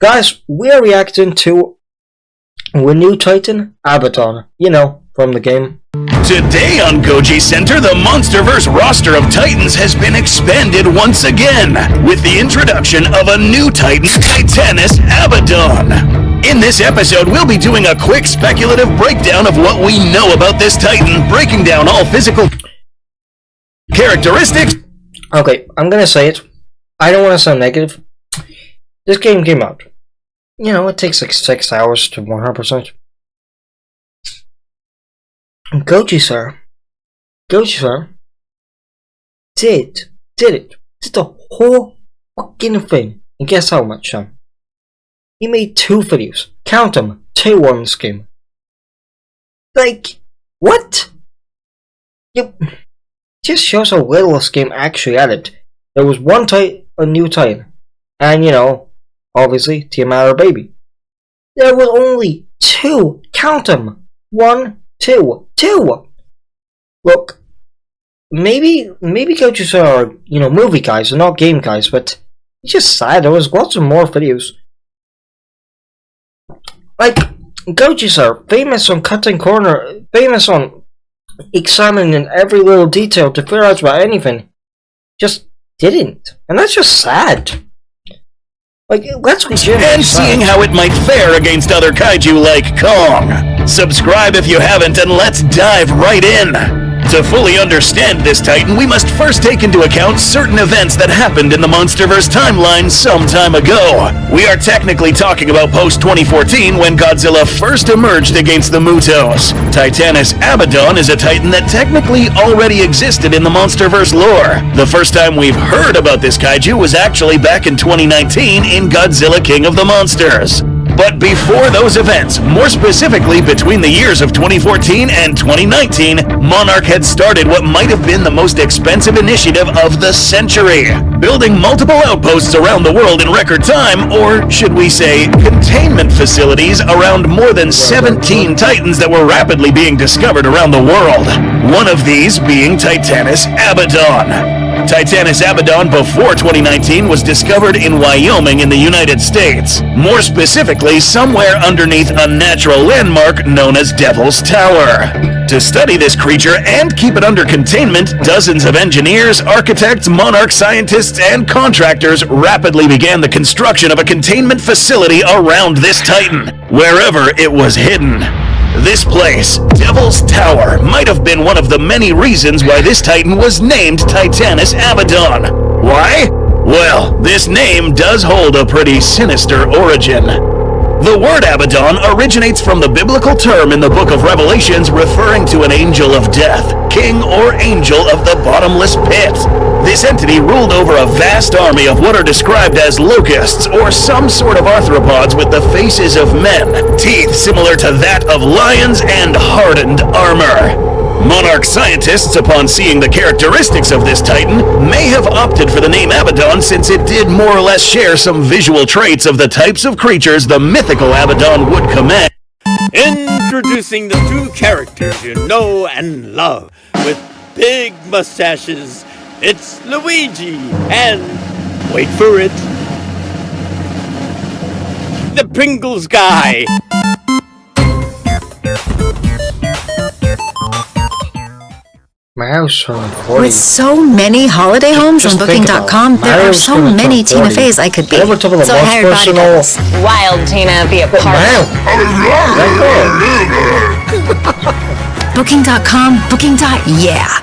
Guys, we're reacting to a new Titan, Abaddon. You know, from the game. Today on Goji Center, the Monsterverse roster of Titans has been expanded once again, with the introduction of a new Titan, Titanus Abaddon. In this episode, we'll be doing a quick speculative breakdown of what we know about this Titan, breaking down all physical characteristics. Okay, I'm gonna say it. I don't want to sound negative. This game came out. You know, it takes like 6 hours to 100%. Goji sir did the whole fucking thing. And guess how much, son? He made 2 videos. Count them. 2 on this game. Like, what? Yep. Just shows how little this game actually added. There was a new Titan. And, you know, obviously, Tiamat Baby. There was only 2. Count them. 1, 2. 2! Look, maybe coaches are, you know, movie guys and not game guys, but it's just sad. There was lots of more videos. Like, Goji are famous on cutting corner, famous on examining every little detail to figure out about anything. Just didn't. And that's just sad. Like, let's begin. And seeing how it might fare against other kaiju like Kong. Subscribe if you haven't, and let's dive right in. To fully understand this Titan, we must first take into account certain events that happened in the Monsterverse timeline some time ago. We are technically talking about post-2014, when Godzilla first emerged against the Mutos. Titanus Abaddon is a Titan that technically already existed in the Monsterverse lore. The first time we've heard about this kaiju was actually back in 2019 in Godzilla King of the Monsters. But before those events, more specifically between the years of 2014 and 2019, Monarch had started what might have been the most expensive initiative of the century, building multiple outposts around the world in record time, or should we say, containment facilities around more than 17 Titans that were rapidly being discovered around the world. One of these being Titanus Abaddon. Titanus Abaddon before 2019 was discovered in Wyoming in the United States, more specifically somewhere underneath a natural landmark known as Devil's Tower. To study this creature and keep it under containment, dozens of engineers, architects, Monarch scientists, and contractors rapidly began the construction of a containment facility around this Titan, wherever it was hidden. This place, Devil's Tower, might have been one of the many reasons why this Titan was named Titanus Abaddon. Why? Well, this name does hold a pretty sinister origin. The word Abaddon originates from the biblical term in the book of Revelations referring to an angel of death, king or angel of the bottomless pit. This entity ruled over a vast army of what are described as locusts, or some sort of arthropods with the faces of men, teeth similar to that of lions, and hardened armor. Monarch scientists, upon seeing the characteristics of this Titan, may have opted for the name Abaddon since it did more or less share some visual traits of the types of creatures the mythical Abaddon would command. Introducing the 2 characters you know and love, with big mustaches. It's Luigi and, wait for it, the Pringles guy. My house on 40. With so many holiday homes on Booking.com, there are so many Tina Feys I could be. So I hired bodyguards. Wild Tina, be a part. Booking.com, Booking.yeah.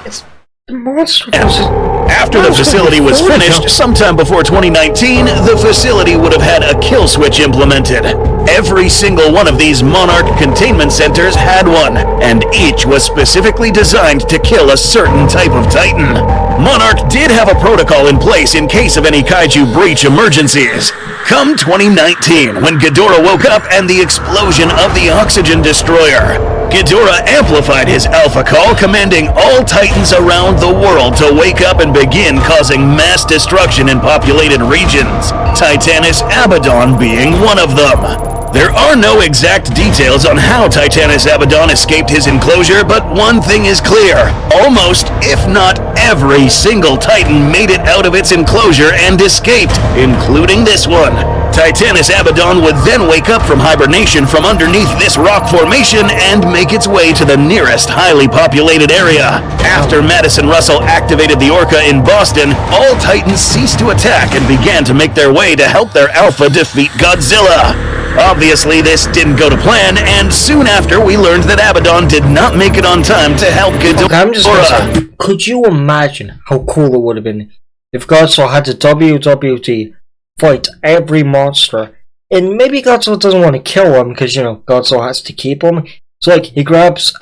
After the facility was finished, sometime before 2019, the facility would have had a kill switch implemented. Every single one of these Monarch containment centers had one, and each was specifically designed to kill a certain type of Titan. Monarch did have a protocol in place in case of any kaiju breach emergencies. Come 2019, when Ghidorah woke up and the explosion of the oxygen destroyer, Ghidorah amplified his alpha call, commanding all Titans around the world to wake up and begin causing mass destruction in populated regions, Titanus Abaddon being one of them. There are no exact details on how Titanus Abaddon escaped his enclosure, but one thing is clear. Almost, if not every single Titan made it out of its enclosure and escaped, including this one. Titanus Abaddon would then wake up from hibernation from underneath this rock formation and make its way to the nearest highly populated area. After Madison Russell activated the Orca in Boston, all Titans ceased to attack and began to make their way to help their Alpha defeat Godzilla. Obviously, this didn't go to plan, and soon after we learned that Abaddon did not make it on time to help Ghidorah. Okay, I'm just gonna say, could you imagine how cool it would have been if Godzilla had to WWT fight every monster, and maybe Godzilla doesn't want to kill him because, you know, Godzilla has to keep him. So, like, he grabs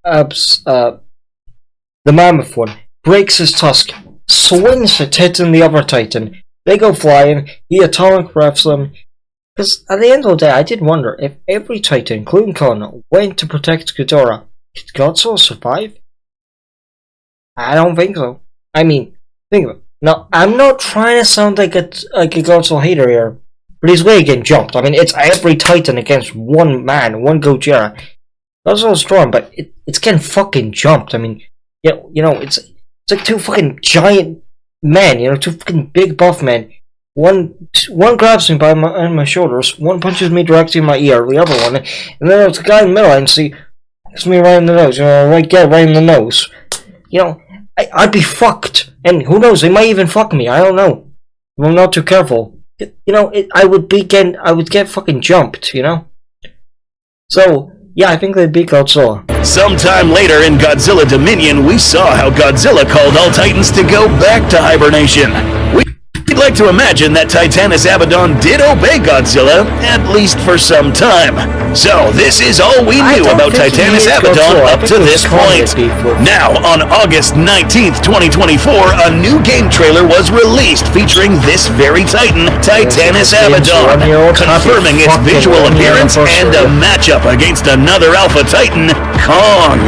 the mammoth one, breaks his tusk, swings it, hitting the other Titan. They go flying, he atomic breaths them. Because at the end of the day, I did wonder if every Titan, including Khan, went to protect Ghidorah, could Godzilla survive? I don't think so. I mean, think of it. Now, I'm not trying to sound like a Godzilla hater here, but he's way getting jumped. I mean, it's every Titan against one man, one Gojira. Godzilla's strong, but it's getting fucking jumped. I mean, you know, it's like two fucking giant men, you know, two fucking big buff men. One grabs me by my shoulders, one punches me directly in my ear, the other one, and then there's a guy in the middle and hits me right in the nose, you know, right in the nose. You know, I'd be fucked, and who knows, they might even fuck me, I don't know. If I'm not too careful. You know, I would get fucking jumped, you know? So, yeah, I think they'd beat Godzilla. Sometime later in Godzilla Dominion, we saw how Godzilla called all Titans to go back to hibernation. We'd like to imagine that Titanus Abaddon did obey Godzilla, at least for some time. So, this is all we knew about Titanus Abaddon up to this point. Now, on August 19th, 2024, a new game trailer was released featuring this very Titan, Titanus Abaddon, confirming its visual appearance and a matchup against another Alpha Titan, Kong.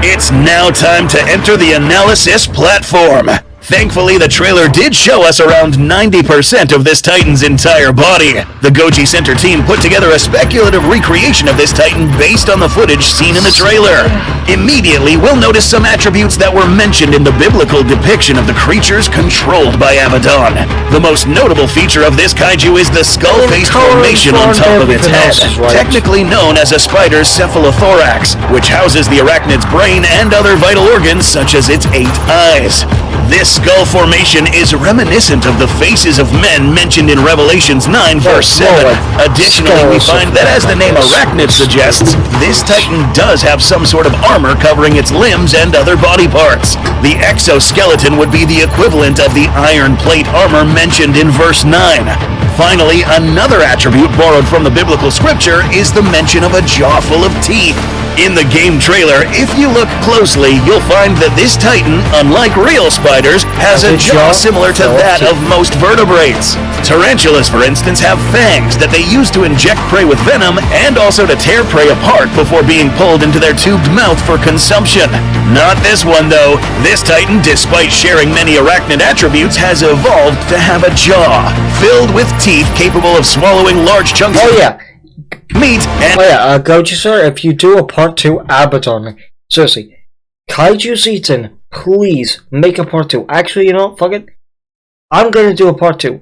It's now time to enter the analysis platform. Thankfully, the trailer did show us around 90% of this Titan's entire body. The Goji Center team put together a speculative recreation of this Titan based on the footage seen in the trailer. Immediately, we'll notice some attributes that were mentioned in the biblical depiction of the creatures controlled by Abaddon. The most notable feature of this kaiju is the skull-faced formation on top of its head, technically known as a spider's cephalothorax, which houses the arachnid's brain and other vital organs such as its 8 eyes. This skull formation is reminiscent of the faces of men mentioned in Revelations 9 verse 7. Additionally, we find that as the name Arachnid suggests, this Titan does have some sort of armor covering its limbs and other body parts. The exoskeleton would be the equivalent of the iron plate armor mentioned in verse 9. Finally, another attribute borrowed from the biblical scripture is the mention of a jaw full of teeth. In the game trailer, if you look closely, you'll find that this Titan, unlike real spiders, has a jaw similar to that of most vertebrates. Tarantulas, for instance, have fangs that they use to inject prey with venom and also to tear prey apart before being pulled into their tubed mouth for consumption. Not this one, though. This Titan, despite sharing many arachnid attributes, has evolved to have a jaw filled with teeth capable of swallowing large chunks of meat and... Goji sir, if you do a part 2 Abaddon, seriously, Kaiju Seaton, please make a part 2. Actually, you know, fuck it. I'm gonna do a part 2.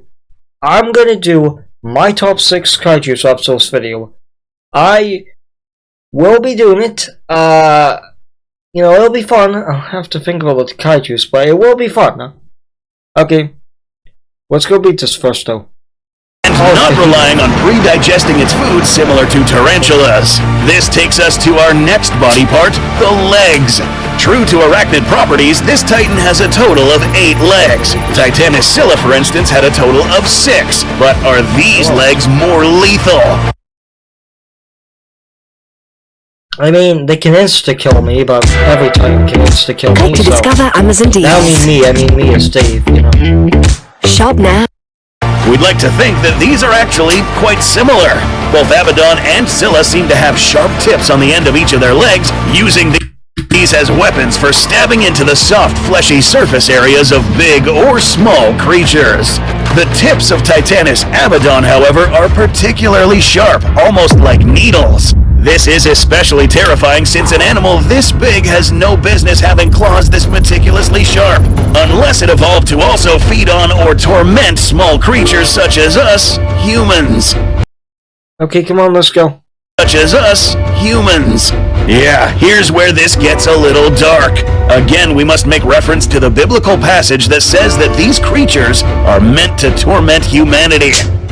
I'm gonna do my top 6 Kaiju episodes video. I will be doing it. You know, it'll be fun. I'll have to think about the Kaijus, but it will be fun. Okay. Let's go beat this first, though. Not relying on pre-digesting its food similar to tarantulas. This takes us to our next body part, the legs. True to arachnid properties, this Titan has a total of 8 legs. Titanus Scylla, for instance, had a total of 6. But are these legs more lethal? I mean, they can insta-kill me, but every Titan can insta-kill me, to discover Amazon deals. I mean me as Dave, you know. Shop now. We'd like to think that these are actually quite similar. Both Abaddon and Scylla seem to have sharp tips on the end of each of their legs, using these as weapons for stabbing into the soft, fleshy surface areas of big or small creatures. The tips of Titanus Abaddon, however, are particularly sharp, almost like needles. This is especially terrifying since an animal this big has no business having claws this meticulously sharp, unless it evolved to also feed on or torment small creatures such as us, humans. Okay, come on, let's go. Such as us, humans. Yeah, here's where this gets a little dark. Again, we must make reference to the biblical passage that says that these creatures are meant to torment humanity.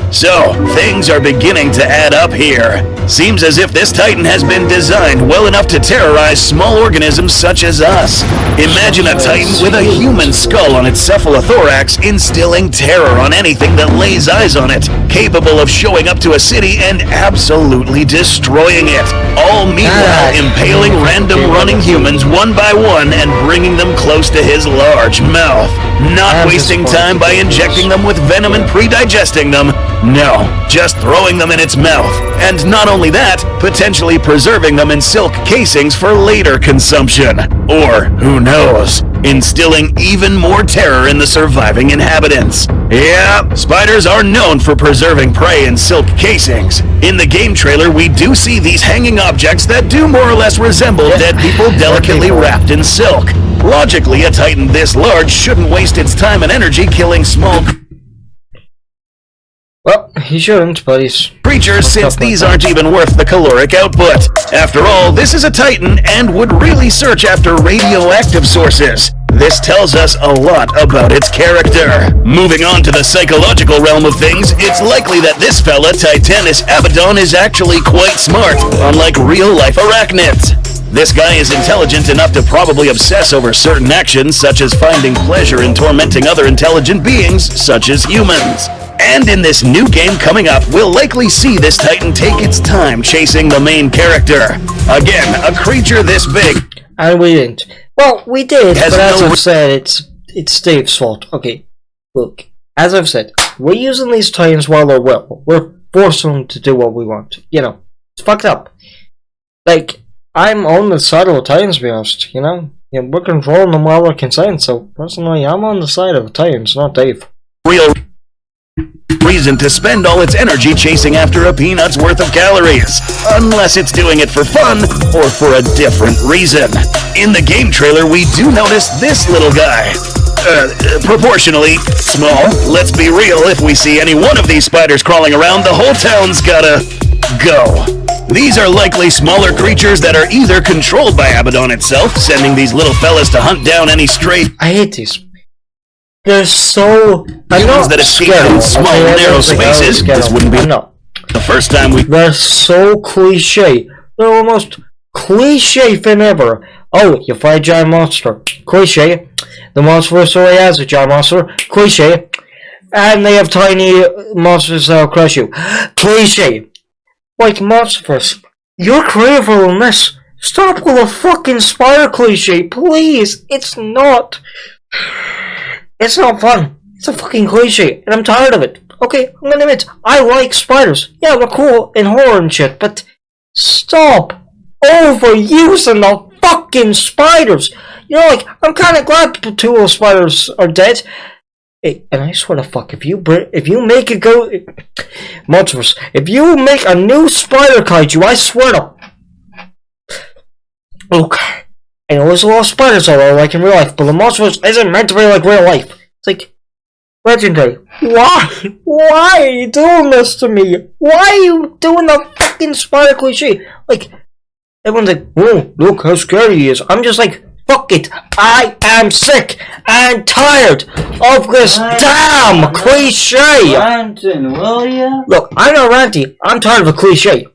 So, things are beginning to add up here. Seems as if this Titan has been designed well enough to terrorize small organisms such as us. Imagine a Titan with a human skull on its cephalothorax instilling terror on anything that lays eyes on it, capable of showing up to a city and absolutely destroying it. All meanwhile impaling random running humans one by one and bringing them close to his large mouth. Not wasting time by injecting them with venom and pre-digesting them. No, just throwing them in its mouth. And not only that, potentially preserving them in silk casings for later consumption. Or, who knows, instilling even more terror in the surviving inhabitants. Yeah, spiders are known for preserving prey in silk casings. In the game trailer, we do see these hanging objects that do more or less resemble dead people delicately wrapped in silk. Logically, a Titan this large shouldn't waste its time and energy killing small Well, he shouldn't, but he's creatures since these aren't even worth the caloric output. After all, this is a Titan and would really search after radioactive sources. This tells us a lot about its character. Moving on to the psychological realm of things, it's likely that this fella, Titanus Abaddon, is actually quite smart, unlike real-life arachnids. This guy is intelligent enough to probably obsess over certain actions, such as finding pleasure in tormenting other intelligent beings, such as humans. And in this new game coming up, we'll likely see this Titan take its time chasing the main character. Again, a creature this big. And we didn't. Well, we did, but as I've said, it's Dave's fault. Okay, look, as I've said, we're using these Titans while they're well. We're forcing them to do what we want. You know, it's fucked up. Like, I'm on the side of the Titans, to be honest, you know? Yeah, we're controlling them while we're consent, so personally, I'm on the side of the Titans, not Dave. Real reason to spend all its energy chasing after a peanut's worth of calories, unless it's doing it for fun or for a different reason. In the game trailer, we do notice this little guy. Proportionally small. Let's be real, if we see any one of these spiders crawling around, the whole town's gotta go. These are likely smaller creatures that are either controlled by Abaddon itself, sending these little fellas to hunt down any stray I hate these. They're so... humans that escape in small, narrow spaces. This wouldn't be the first time we... They're so cliche. They're almost cliche than ever. Oh, you fight a giant monster. Cliche. The monster story has a giant monster. Cliche. And they have tiny monsters that'll crush you. Cliche. Like, Monsterverse, you're creative in this. Stop with a fucking spider cliche, please. It's not fun. It's a fucking cliche, and I'm tired of it. Okay, I'm gonna admit, I like spiders. Yeah, they're cool in horror and shit, but stop overusing the fucking spiders. You know, like, I'm kinda glad two of the spiders are dead. Hey, and I swear to fuck, if you make it go... Monsters, if you make a new spider kaiju, I swear to... Look, I know there's a lot of spiders out there like in real life, but the Monsters isn't meant to be like real life. It's like... Legendary. Why? Why are you doing this to me? Why are you doing the fucking spider cliche? Like, everyone's like, oh, look how scary he is. I'm just like... Fuck it! I am sick and tired of this damn cliche! Ranting, will ya? Look, I'm not ranting. I'm tired of a cliche.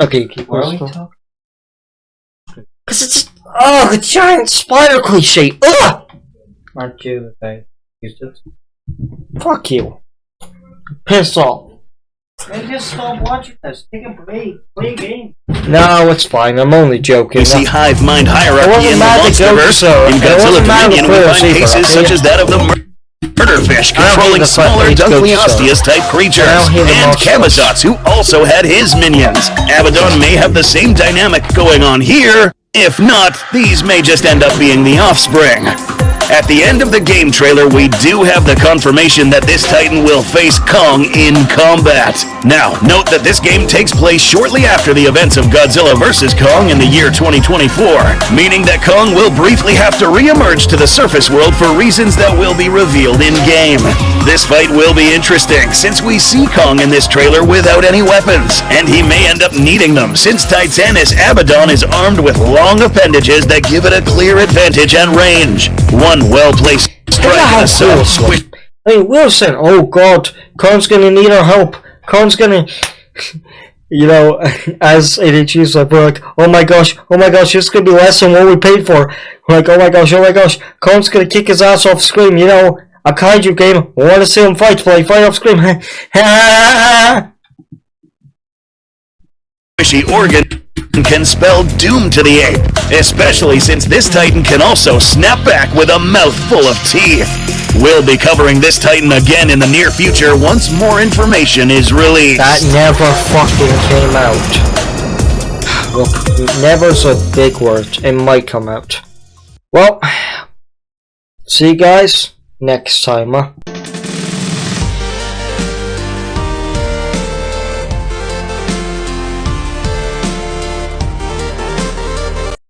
Okay, keep going. Because it's just... Oh, the giant spider cliche! Ugh! Aren't you okay? Fuck you. Pissed off. Then just stop watching this. Take a break. Play a game. No, it's fine. I'm only joking. We see hive mind hierarchy in the Monsterverse. In Godzilla Dominion, we find cases such as that of the murderfish controlling smaller Dunkleosteus type creatures, and Camazots, who also had his minions. Abaddon may have the same dynamic going on here. If not, these may just end up being the offspring. At the end of the game trailer, we do have the confirmation that this Titan will face Kong in combat. Now, note that this game takes place shortly after the events of Godzilla vs. Kong in the year 2024, meaning that Kong will briefly have to re-emerge to the surface world for reasons that will be revealed in-game. This fight will be interesting, since we see Kong in this trailer without any weapons, and he may end up needing them, since Titanus Abaddon is armed with long appendages that give it a clear advantage and range. One well-placed strike and a soft squish. Hey, Wilson, oh god, Kong's gonna need our help. Kong's gonna... You know, as ADG's like, we're like, oh my gosh, this is gonna be less than what we paid for. We're like, oh my gosh, Kong's gonna kick his ass off screen, you know. A kaiju game, I wanna see him fight, but I fight off screen. Squishy organ can spell doom to the ape, especially since this Titan can also snap back with a mouthful of teeth. We'll be covering this Titan again in the near future once more information is released. That never fucking came out. Look, never's a big word. It might come out. Well, see you guys next time, huh?